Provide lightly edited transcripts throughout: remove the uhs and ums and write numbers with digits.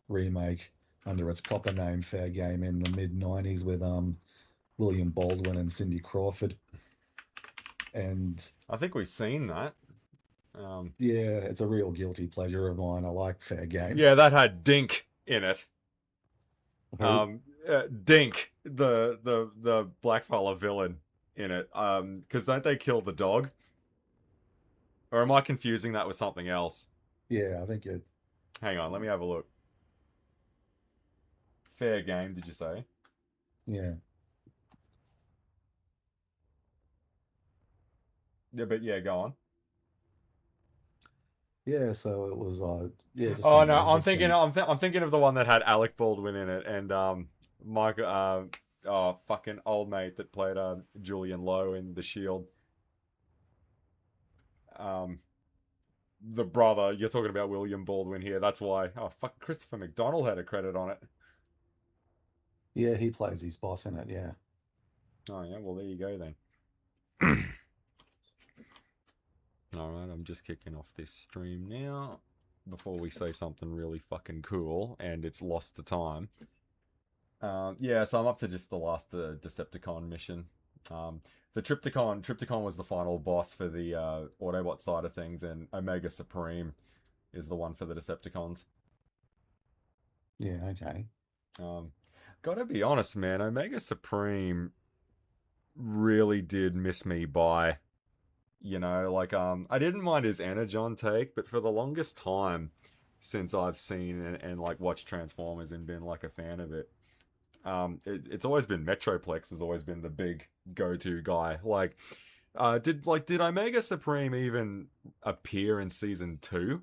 remake under its proper name, Fair Game, in the mid-90s with William Baldwin and Cindy Crawford. And I think we've seen that. yeah, it's a real guilty pleasure of mine. I like Fair Game. Yeah, that had Dink in it. Who? Dink, the blackfella villain in it. Because don't they kill the dog? Or am I confusing that with something else? Yeah, I think it. Hang on, let me have a look. Fair Game, did you say? Yeah, Yeah, but yeah, go on. yeah. So it was yeah, just Oh been no, interesting. I'm thinking of the one that had Alec Baldwin in it and Mike oh fucking old mate that played Julian Lowe in The Shield. Um, the brother. You're talking about William Baldwin here. That's why. Oh fuck, Christopher McDonald had a credit on it. Yeah, he plays his boss in it. Yeah. Oh yeah, well there you go then. All right, I'm just kicking off this stream now before we say something really fucking cool and it's lost to time. Yeah, so I'm up to just the last Decepticon mission. The Tripticon was the final boss for the Autobot side of things, and Omega Supreme is the one for the Decepticons. Yeah. Okay. Um, Gotta be honest, man, Omega Supreme really did miss me by. You know, like I didn't mind his Energon take, but for the longest time since I've seen and like watched Transformers and been like a fan of it, it's always been Metroplex has always been the big go-to guy. Like, did Omega Supreme even appear in season two?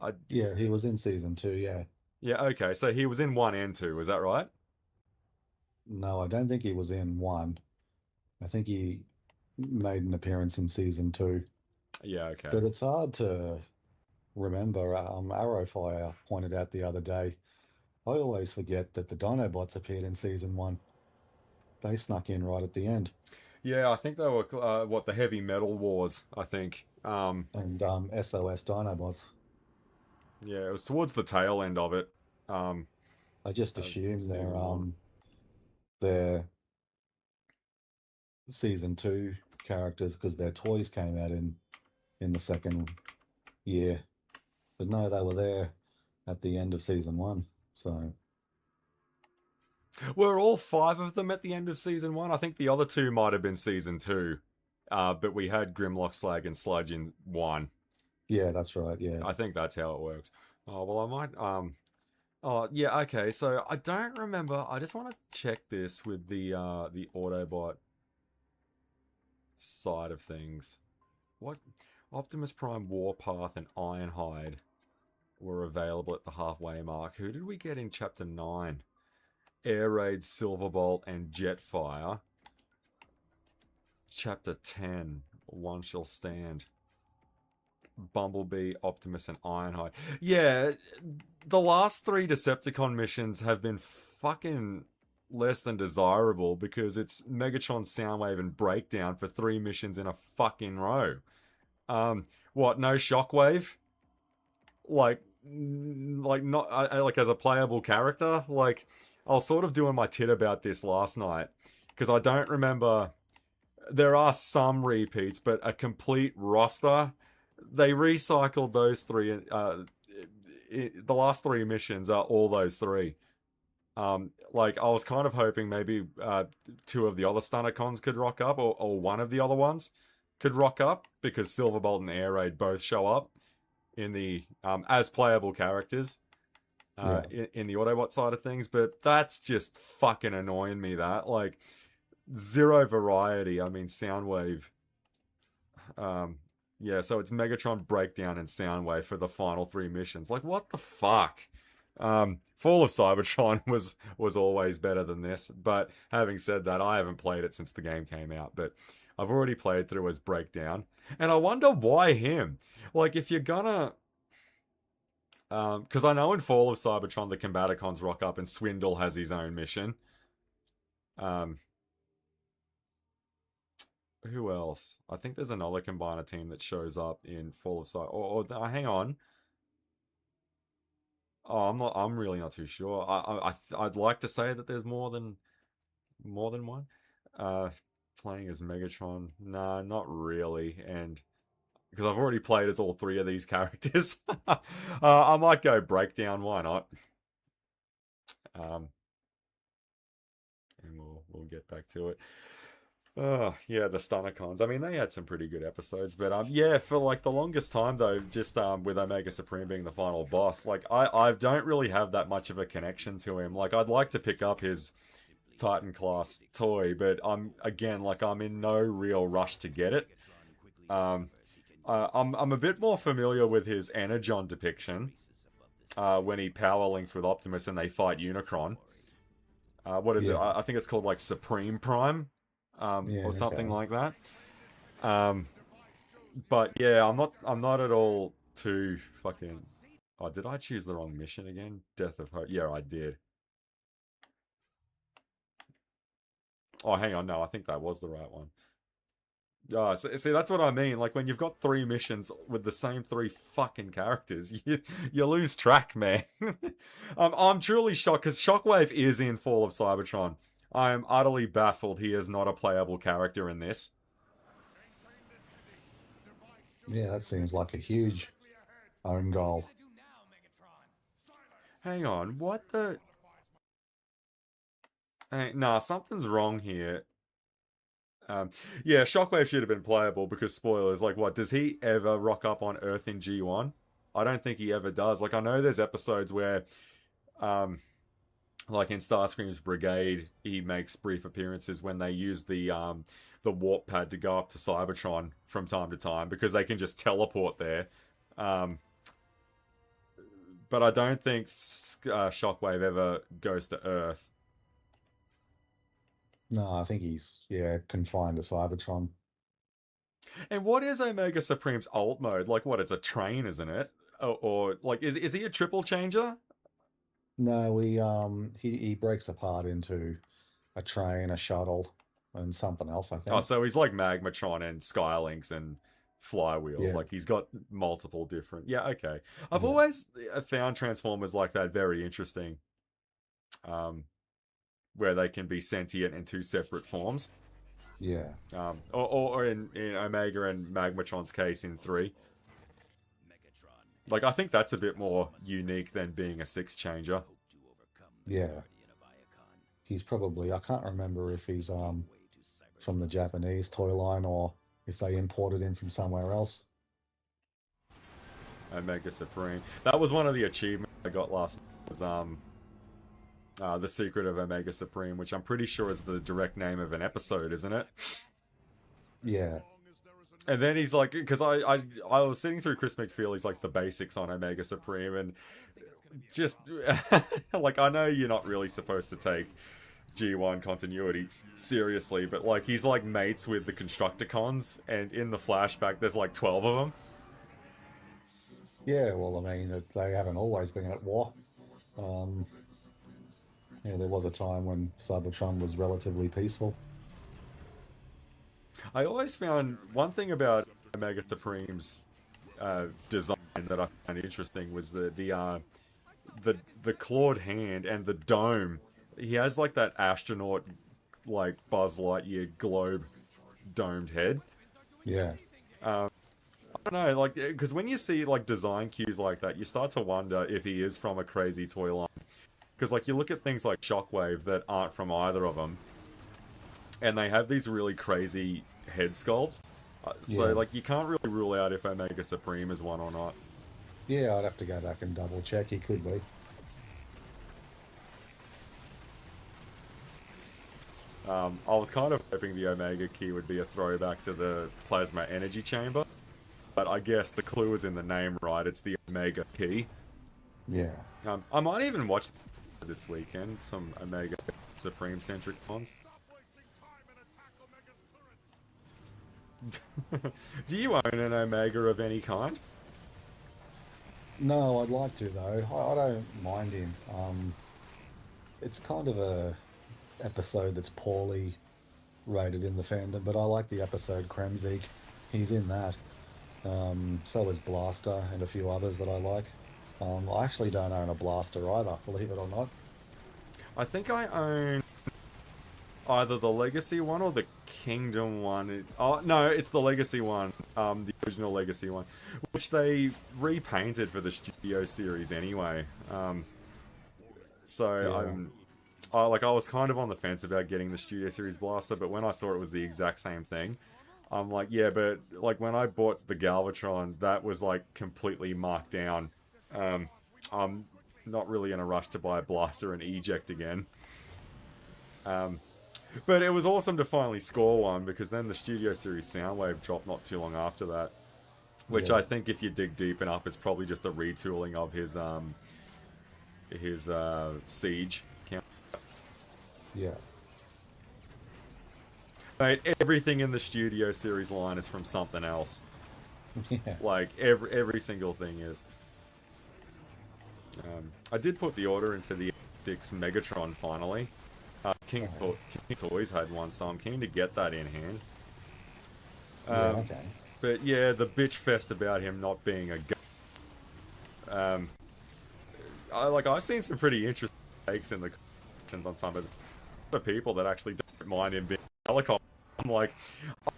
I Yeah, he was in season 2. Yeah. Yeah, okay, so he was in one and two, is that right? No, I don't think he was in one. I think he made an appearance in season 2. Yeah, okay. But it's hard to remember. Arrowfire pointed out the other day. I always forget that the Dinobots appeared in season 1. They snuck in right at the end. Yeah, I think they were what the Heavy Metal Wars. I think. And SOS Dinobots. Yeah, it was towards the tail end of it. Um, I just assume Season one. they're season 2 characters because their toys came out in the second year. But no, they were there at the end of season 1. So Were all five of them at the end of season one? I think the other two might have been season two. But we had Grimlock, Slag, and Sludge in one. yeah, that's right. Yeah. I think that's how it works. Oh well, I might. Oh yeah. Okay. So I don't remember. I just want to check this with the Autobot side of things. What Optimus Prime, Warpath, and Ironhide were available at the halfway mark. Who did we get in Chapter 9? Air Raid, Silverbolt, and Jetfire. Chapter 10, One Shall Stand. Bumblebee, Optimus, and Ironhide. Yeah, the last three Decepticon missions have been fucking less than desirable because it's Megatron, Soundwave, and Breakdown for 3 missions in a fucking row. What? No Shockwave? Like not like as a playable character. Like I was sort of doing my tit about this last night because I don't remember. There are some repeats, but a complete roster. They recycled those three. The last 3 missions are all those 3. Like I was kind of hoping maybe 2 of the other Stunticons could rock up, or one of the other ones could rock up because Silverbolt and Air Raid both show up in the as playable characters Yeah. in the Autobot side of things. But that's just fucking annoying me. That like zero variety. I mean, Soundwave. Yeah, so it's Megatron, Breakdown, and Soundwave for the final 3 missions. Like, what the fuck? Fall of Cybertron was always better than this. But having said that, I haven't played it since the game came out. But I've already played through as Breakdown. And I wonder why him? Like, if you're gonna... Because I know in Fall of Cybertron, the Combaticons rock up and Swindle has his own mission. Who else? I think there's another Combiner team that shows up in Fall of Cybertron. Hang on. Oh, I'm not. I'm really not too sure. I'd like to say that there's more than one. Uh, Playing as Megatron, nah, not really. And because I've already played as all three of these characters, I might go Breakdown. Why not? Um, and we'll get back to it. Oh yeah, the Stunnercons. I mean, they had some pretty good episodes, but yeah, for like the longest time though, just with Omega Supreme being the final boss, like I don't really have that much of a connection to him. Like I'd like to pick up his Titan class toy, but I'm in no real rush to get it. Um, I'm a bit more familiar with his Energon depiction when he power links with Optimus and they fight Unicron. What is it? Yeah, I think it's called like Supreme Prime, yeah, or something okay. like that. Um, but yeah, I'm not at all too fucking. Oh, did I choose the wrong mission again? Death of Hope. Yeah, I did. Oh, hang on. No, I think that was the right one. See, that's what I mean. Like when you've got three missions with the same three fucking characters, you lose track, man. I'm truly shocked because Shockwave is in Fall of Cybertron. I am utterly baffled he is not a playable character in this. Yeah, that seems like a huge own goal. Hang on, what the? Hey, nah, something's wrong here. Um, yeah, Shockwave should have been playable because spoilers. Like, what does he ever rock up on Earth in G1? I don't think he ever does. Like, I know there's episodes where, um, like in Starscream's Brigade, he makes brief appearances when they use the warp pad to go up to Cybertron from time to time because they can just teleport there. Um, but I don't think Shockwave ever goes to Earth. No, I think he's, yeah, confined to Cybertron. And what is Omega Supreme's alt mode? Like, what? It's a train, isn't it? Or like, is he a triple changer? No, he breaks apart into a train, a shuttle, and something else, I Oh, think. so he's like Magmatron and Skylinks and Flywheels. Yeah, Like he's got multiple different. Yeah, okay. I've yeah, always found Transformers like that very interesting. Um, where they can be sentient in two separate forms. yeah. Or in Omega and Magmatron's case in three. Like I think that's a bit more unique than being a six changer. Yeah. He's probably, I can't remember if he's from the Japanese toy line or if they imported him from somewhere else. Omega Supreme. That was one of the achievements I got last night, was The Secret of Omega Supreme, which I'm pretty sure is the direct name of an episode, isn't it? Yeah, And then he's like, because I was sitting through Chris McFeely's like the basics on Omega Supreme, and just like I know you're not really supposed to take G1 continuity seriously, but like he's like mates with the Constructicons, and in the flashback there's like 12 of them. yeah. Well, I mean, they haven't always been at war. Um, yeah, there was a time when Cybertron was relatively peaceful. I always found one thing about Omega Supreme's design that I found interesting was the clawed hand and the dome. He has like that astronaut, like Buzz Lightyear globe domed head. Yeah, I don't know, like because when you see like design cues like that, you start to wonder if he is from a crazy toy line. Because like you look at things like Shockwave that aren't from either of them, and they have these really crazy head sculpts. So yeah, like you can't really rule out if Omega Supreme is one or not. yeah. I'd have to go back and double check. He could be. I was kind of hoping the Omega key would be a throwback to the plasma energy chamber, but I guess the clue is in the name, right? It's the Omega key. Yeah, I might even watch this weekend some Omega Supreme centric ones. Do you own an Omega of any kind? no, I'd like to though. I don't mind him. It's kind of a episode that's poorly rated in the fandom, but I like the episode Kremzik. He's in that. So is Blaster and a few others that I like. I actually don't own a blaster either, believe it or not. I think I own either the Legacy one or the Kingdom one. Oh no, it's the Legacy one, the original Legacy one, which they repainted for the Studio series anyway. So Yeah, I was kind of on the fence about getting the Studio Series blaster, but when I saw it was the exact same thing, I'm like, yeah, but like when I bought the Galvatron, that was like completely marked down. Um, I'm not really in a rush to buy a blaster and eject again. Um, but it was awesome to finally score one because then the Studio Series Soundwave dropped not too long after that, which yeah, I think if you dig deep enough, it's probably just a retooling of his Siege count. yeah, Mate, everything in the Studio Series line is from something else. yeah. Like every single thing is. I did put the order in for the Dix Megatron finally. King Toys had one, so I'm keen to get that in hand. Yeah, okay. But yeah, the bitch fest about him not being a um, I've seen some pretty interesting takes in the comments on some of the people that actually don't mind him being a helicopter. I'm like, I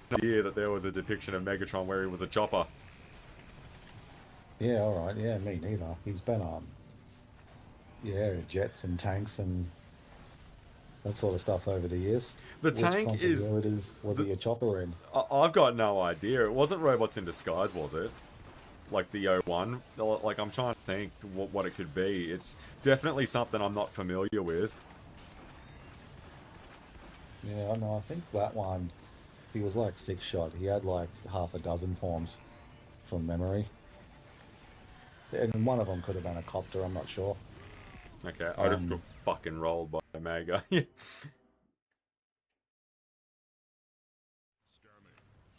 had no idea that there was a depiction of Megatron where he was a chopper. Yeah, all right. Yeah, me neither. He's been yeah, jets and tanks and that sort of stuff over the years. The Which tank is continuity was the, he a chopper in? I've got no idea. It wasn't Robots in Disguise, was it? Like the O1. Like I'm trying to think what it could be. It's definitely something I'm not familiar with. Yeah, no, I think that one, he was like six shot. He had like half a dozen forms from memory. And one of them could have been a copter, I'm not sure. Okay, I just got Um, fucking rolled by Omega.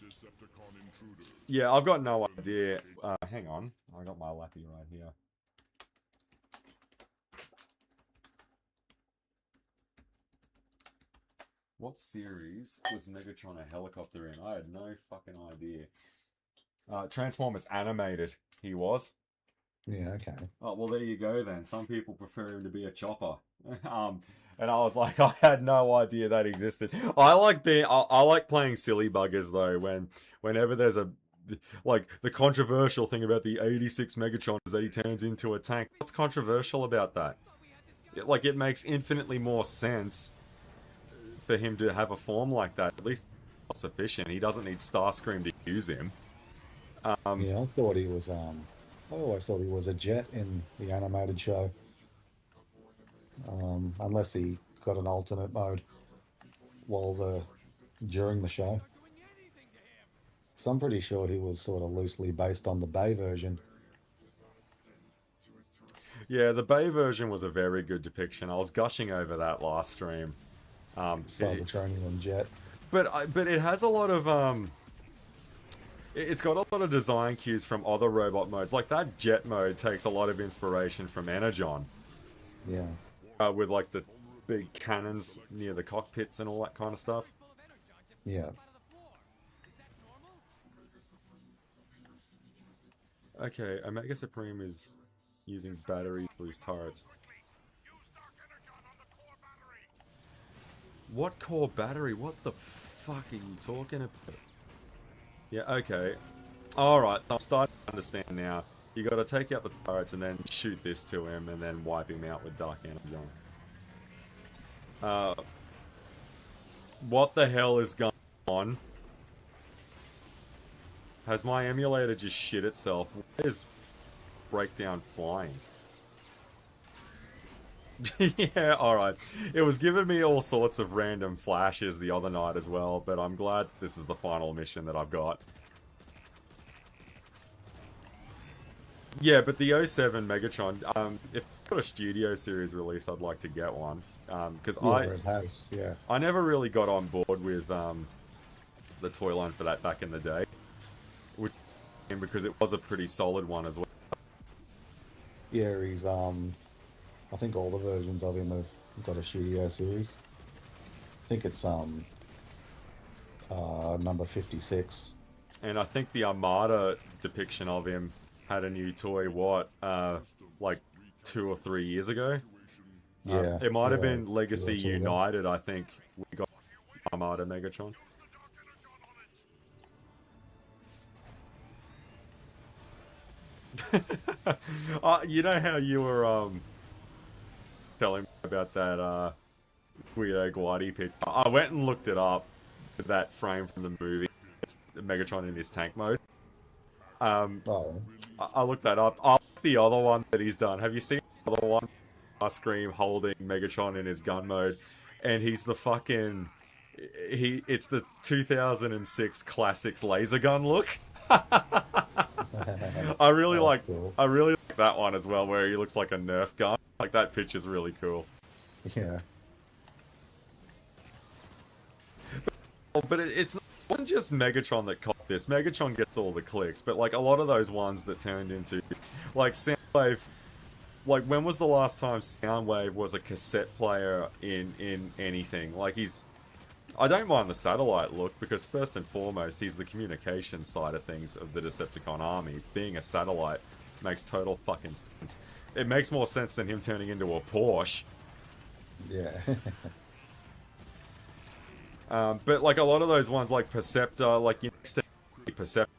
Decepticon intruders. Yeah, I've got no idea. Hang on, I got my lappy right here. What series was Megatron a helicopter in? I had no fucking idea. Transformers animated, he was. yeah, okay. Oh, well, there you go then. Some people prefer him to be a chopper. And I was like, I had no idea that existed. I like playing silly buggers though. Whenever there's like the controversial thing about the 86 Megatron is that he turns into a tank. What's controversial about that? It makes infinitely more sense for him to have a form like that. At least sufficient. He doesn't need Starscream to use him. Yeah, I thought he was I always thought he was a jet in the animated show. Unless he got an alternate mode while during the show. So I'm pretty sure he was sort of loosely based on the Bay version. Yeah, the Bay version was a very good depiction. I was gushing over that last stream. Cybertronian and Jet. But it has a lot of it's got a lot of design cues from other robot modes. Like that jet mode takes a lot of inspiration from Energon, Yeah. with like the big cannons near the cockpits and all that kind of stuff. Yeah. Okay, Omega Supreme is using batteries for his turrets. What core battery? What the fuck are you talking about? Yeah, okay. Alright, I'm starting to understand now. You gotta take out the turrets and then shoot this to him and then wipe him out with Dark Energy on. What the hell is going on? Has my emulator just shit itself? Why is Breakdown flying? Yeah, alright. It was giving me all sorts of random flashes the other night as well, but I'm glad this is the final mission that I've got. Yeah, but the '07 Megatron, if I've got a Studio Series release, I'd like to get one. Because Yeah, it has. Yeah. I never really got on board with the toy line for that back in the day. Which, because it was a pretty solid one as well. Yeah, he's I think all the versions of him have got a Studio series. I think it's number 56. And I think the Armada depiction of him had a new toy, like 2 or 3 years ago. Yeah, It might have yeah, been Legacy year or two ago. United, I think. We got Armada Megatron. You know how you were telling me about that Guido Guardi picture? I went and looked it up, that frame from the movie. It's Megatron in his tank mode. Oh, I looked that up. I like the other one that he's done. Have you seen the other one? Scream holding Megatron in his gun mode, and he's the fucking it's the 2006 classics laser gun look. I really that's like cool. I really like that one as well, where he looks like a Nerf gun. Like, that picture's really cool. Yeah, But it wasn't just Megatron that caught this. Megatron gets all the clicks, but like a lot of those ones that turned into, like, Soundwave. Like, when was the last time Soundwave was a cassette player in anything? Like, I don't mind the satellite look, because first and foremost, he's the communication side of things of the Decepticon army. Being a satellite makes total fucking sense. It makes more sense than him turning into a Porsche. yeah. But like a lot of those ones, like Perceptor, like you next to Perceptor,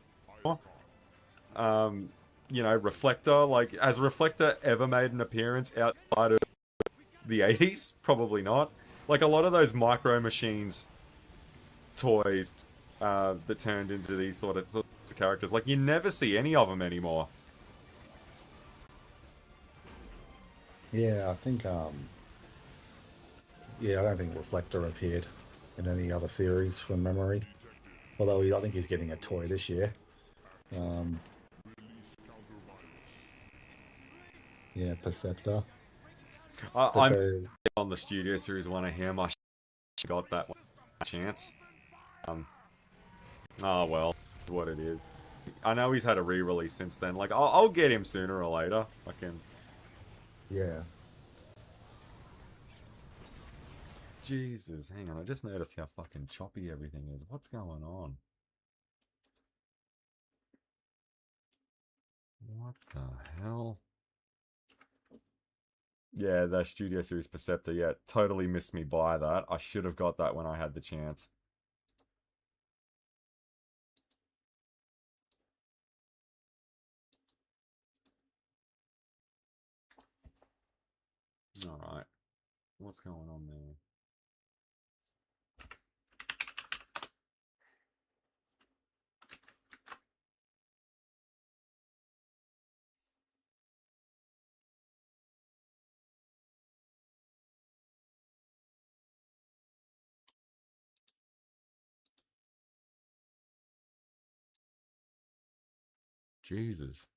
Reflector. Like, has Reflector ever made an appearance outside of the 80s? Probably not. Like, a lot of those Micro Machines toys that turned into these sorts of characters, like, you never see any of them anymore. Yeah, I think yeah, I don't think Reflector appeared in any other series from memory. Although I think he's getting a toy this year. Um, yeah, Perceptor. That I'm they, on the Studio Series one of him. I got that one chance. Oh well, what it is. I know he's had a re-release since then. Like, I'll get him sooner or later. yeah, Jesus, hang on. I just noticed how fucking choppy everything is. What's going on? What the hell? Yeah, the Studio Series Perceptor. Yeah, totally missed me by that. I should have got that when I had the chance. Alright. What's going on there? Jesus.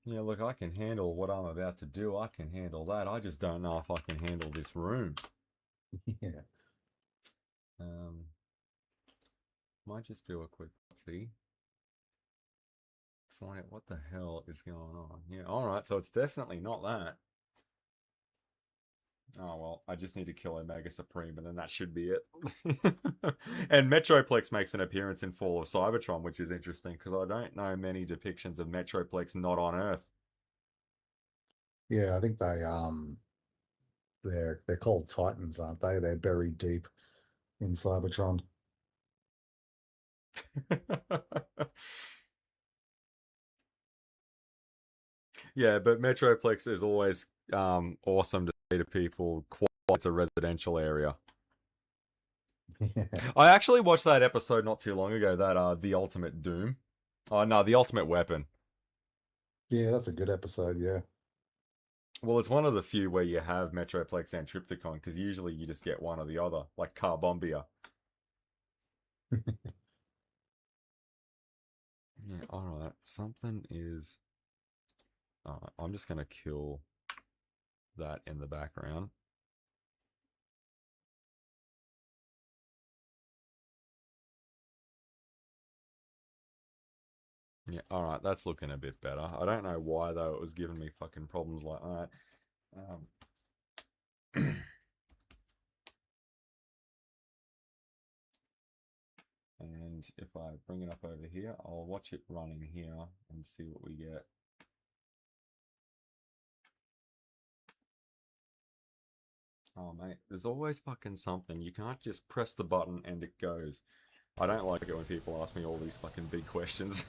Yeah, look, I can handle what I'm about to do. I can handle that. I just don't know if I can handle this room. yeah. Might just do a quick see. Find out what the hell is going on. Yeah, alright, so it's definitely not that. Oh well, I just need to kill Omega Supreme, and then that should be it. And Metroplex makes an appearance in Fall of Cybertron, which is interesting, because I don't know many depictions of Metroplex not on Earth. Yeah, I think they're called Titans, aren't they? They're buried deep in Cybertron. Yeah, but Metroplex is always awesome to say to people. It's a residential area. Yeah, I actually watched that episode not too long ago. That The Ultimate Doom. Oh no, The Ultimate Weapon. yeah, that's a good episode. Yeah, Well, it's one of the few where you have Metroplex and Tripticon, because usually you just get one or the other, like Carbombia. Yeah, alright. Something is... I'm just going to kill that in the background. Yeah, alright, that's looking a bit better. I don't know why, though, it was giving me fucking problems like that. And if I bring it up over here, I'll watch it running here and see what we get. Oh, mate, there's always fucking something. You can't just press the button and it goes. I don't like it when people ask me all these fucking big questions.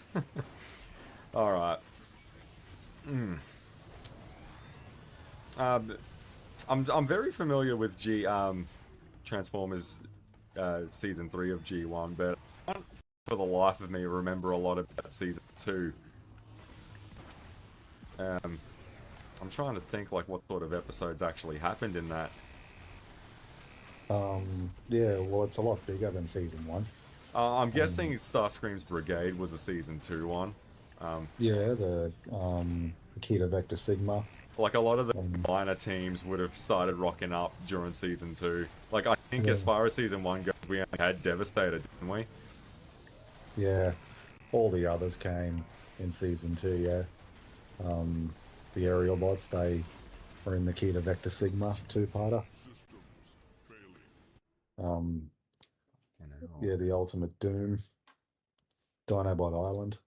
Alright. I'm very familiar with Transformers Season 3 of G1, but I don't for the life of me remember a lot about Season 2. I'm trying to think like what sort of episodes actually happened in that. Yeah, well, it's a lot bigger than season 1. I'm guessing Starscream's Brigade was a Season 2 one. Yeah, the Akita Vector Sigma. Like a lot of the minor teams would have started rocking up during Season 2. Like I think as far as Season 1 goes, we only had Devastator, didn't we? Yeah, all the others came in season 2, yeah. The aerial bots, they were in the Kita Vector Sigma 2-parter. Yeah, the Ultimate Doom, Dinobot Island.